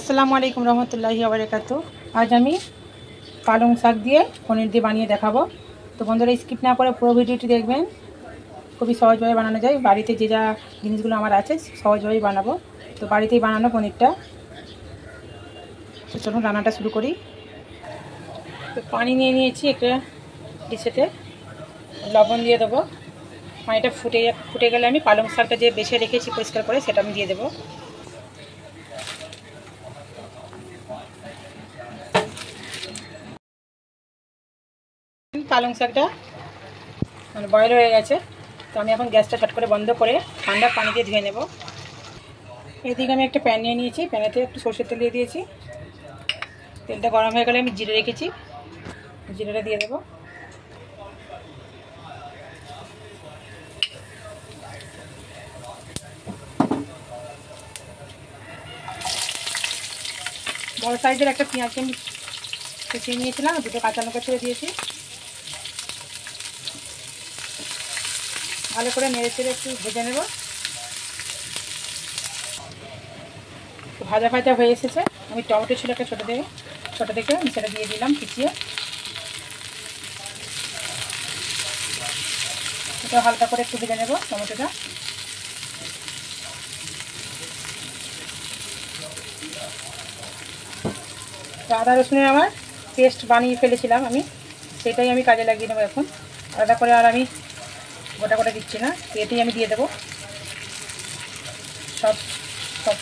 আসসালামু আলাইকুম রহমতুল্লাহি ওয়া বারাকাতুহু। আজ আমি পালং শাক দিয়ে পনির দিয়ে বানিয়ে দেখাবো। তো বন্ধুরা স্কিপ না করে পুরো ভিডিওটি দেখবেন। খুবই সহজভাবে বানানো যায়, বাড়িতে যে যা জিনিসগুলো আমার আছে সহজভাবেই বানাবো। তো বাড়িতেই বানানো পনিরটা। তো চলুন রান্নাটা শুরু করি। তো পানি নিয়ে নিয়েছি একটা ডিশেতে, লবণ দিয়ে দেবো। পানিটা ফুটে গেলে আমি পালং শাকটা যে বেছে রেখেছি পরিষ্কার করে সেটা আমি দিয়ে দেবো। পালং শাকটা মানে বয়েল হয়ে গেছে। তো আমি এখন গ্যাসটা ছট করে বন্ধ করে ঠান্ডা পানি দিয়ে ধুয়ে নেব। এদিকে আমি একটা প্যান নিয়ে নিয়েছি, প্যানেতে একটু সরষের তেল দিয়ে দিয়েছি। তেলটা গরম হয়ে গেলে আমি জিরে রেখেছি, জিরেটা দিয়ে দেবো। বড় সাইজের একটা পেঁয়াজকে আমি কুচিয়ে নিয়েছিলাম, দুটো কাঁচা লঙ্কা ছেড়ে দিয়েছি। ভালো করে নেড়ে চেড়ে একটু ভেজে নেব। ভাজা ভাজা হয়ে এসেছে। আমি টমেটো ছিল একটা ছোটো দেখে আমি সেটা দিয়ে দিলাম পিছিয়ে। এটা হালকা করে একটু ভেজে নেব টমেটোটা। আদা রসুনের আমার পেস্ট বানিয়ে ফেলেছিলাম আমি, সেটাই আমি কাজে লাগিয়ে নেবো এখন। আলাদা করে আর আমি গোটা দিচ্ছি না, এতেই আমি দিয়ে দেবো। সব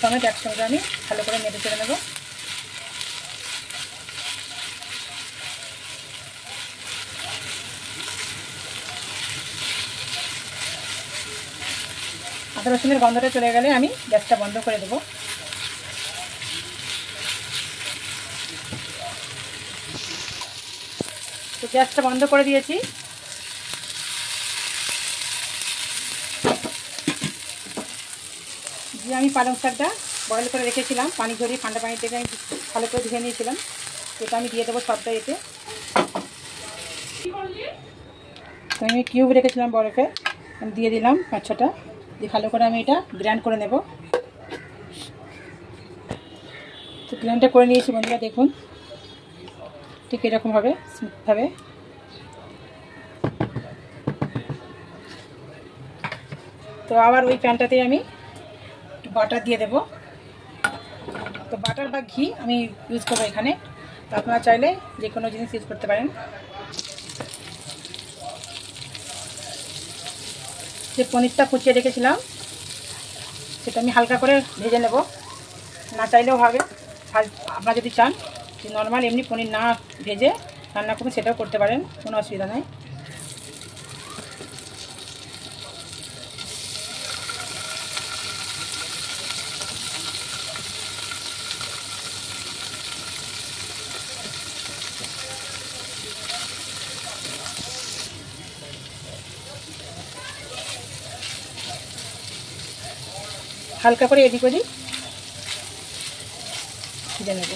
টমেটো একসঙ্গে আমি ভালো করে নেড়ে চেড়ে নেবো। আদা রসুনের গন্ধটা চলে গেলে আমি গ্যাসটা বন্ধ করে দেবো। তো গ্যাসটা বন্ধ করে দিয়েছি। যে আমি পালং শাকটা বয়েল করে রেখেছিলাম, পানি ঝরিয়ে ঠান্ডা পানি থেকে আমি ভালো করে ধুয়ে নিয়েছিলাম, সেটা আমি দিয়ে দেবো সবটা এতে। তো আমি কিউব রেখেছিলাম বরফে, আমি দিয়ে দিলাম 5-6টা। দিয়ে ভালো করে আমি এটা গ্রাইন্ড করে নেব। তো গ্রাইন্ডটা করে নিয়েছি বন্ধুরা, দেখুন ঠিক এরকম হবে, স্মুথভাবে। তো আবার ওই প্যানটাতে আমি একটু বাটার দিয়ে দেবো। তো বাটার বা ঘি আমি ইউজ করবো এখানে। তো আপনারা চাইলে যে কোনো জিনিস ইউজ করতে পারেন। যে পনিরটা কুচিয়ে রেখেছিলাম সেটা আমি হালকা করে ভেজে নেব। না চাইলেও হবে, আপনারা যদি চান যে নর্মাল এমনি পনির না ভেজে রান্না করবেন সেটাও করতে পারেন, কোনো অসুবিধা নেই। হালকা করে এদিক ওদিক ভেজে নেব।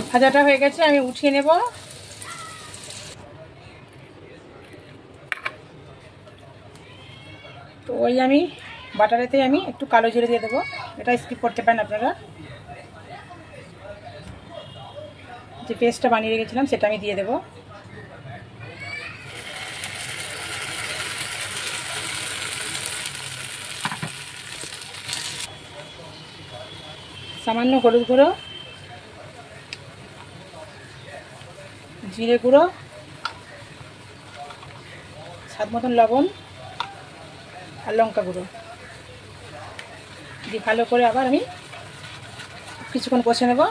ভাজাটা হয়ে গেছে, আমি উঠিয়ে নেব। তো ওই আমি বাটারেতে আমি একটু কালো জিরে দিয়ে দেবো, এটা স্কিপ করতে পারেন আপনারা। যে পেস্টটা বানিয়ে রেখেছিলাম সেটা আমি দিয়ে দেবো। সামান্য হলুদ গুঁড়ো, জিরে গুঁড়ো, স্বাদ মতন লবণ আর লঙ্কা গুঁড়ো দিয়ে ভালো করে আবার আমি কিছুক্ষণ কষে নেব।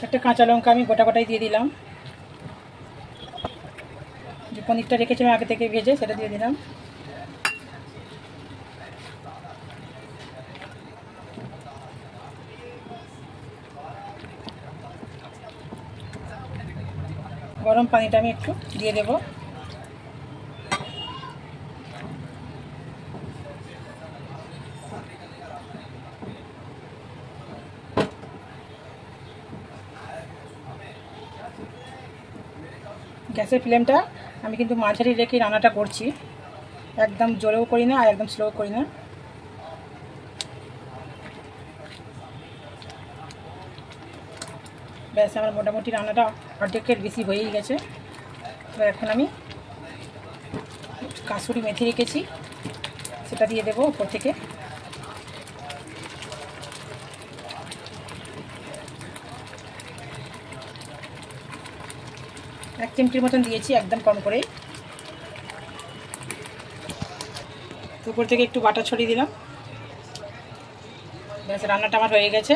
একটা কাঁচা লঙ্কা আমি গোটাই দিয়ে দিলাম। যে পনিরটা রেখেছিলাম আগে থেকে ভেজে সেটা দিয়ে দিলাম। গরম পানিটা আমি একটু দিয়ে দেব। গ্যাসের ফ্লেমটা আমি কিন্তু মাঝারি রেখে রান্নাটা করছি, একদম জোরেও করি না আর একদম স্লো করি না। ব্যাস আমার মোটামুটি রান্নাটা অর্ধেকের বেশি হয়েই গেছে। এবার এখন আমি কাসুরি মেথি রেখেছি, সেটা দিয়ে দেবো উপর থেকে। এক চিমটির মতন দিয়েছি, একদম কম করে। উপর থেকে একটু বাটার ছড়িয়ে দিলাম। ব্যাস রান্নাটা আমার হয়ে গেছে।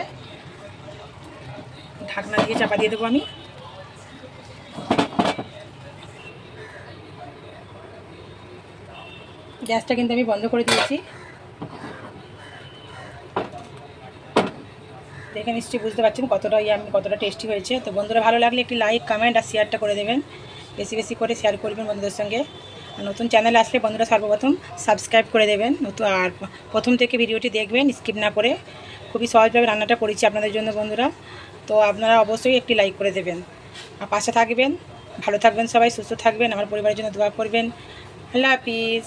ঢাকনা দিয়ে চাপা দিয়ে দেবো আমি। গ্যাসটা কিন্তু আমি বন্ধ করে দিয়েছি। দেখে নিশ্চয়ই বুঝতে পারছেন কতটা টেস্টি হয়েছে। তো বন্ধুরা, ভালো লাগলে একটি লাইক, কমেন্ট আর শেয়ারটা করে দেবেন। বেশি বেশি করে শেয়ার করবেন বন্ধুদের সঙ্গে। আর নতুন চ্যানেলে আসলে বন্ধুরা সর্বপ্রথম সাবস্ক্রাইব করে দেবেন। আর প্রথম থেকে ভিডিওটি দেখবেন স্কিপ না করে। খুবই সহজভাবে রান্নাটা করেছি আপনাদের জন্য বন্ধুরা। তো আপনারা অবশ্যই একটি লাইক করে দেবেন আর পাশে থাকবেন। ভালো থাকবেন সবাই, সুস্থ থাকবেন, আমার পরিবারের জন্য দোয়া করবেন। আল্লাহ হাফিজ।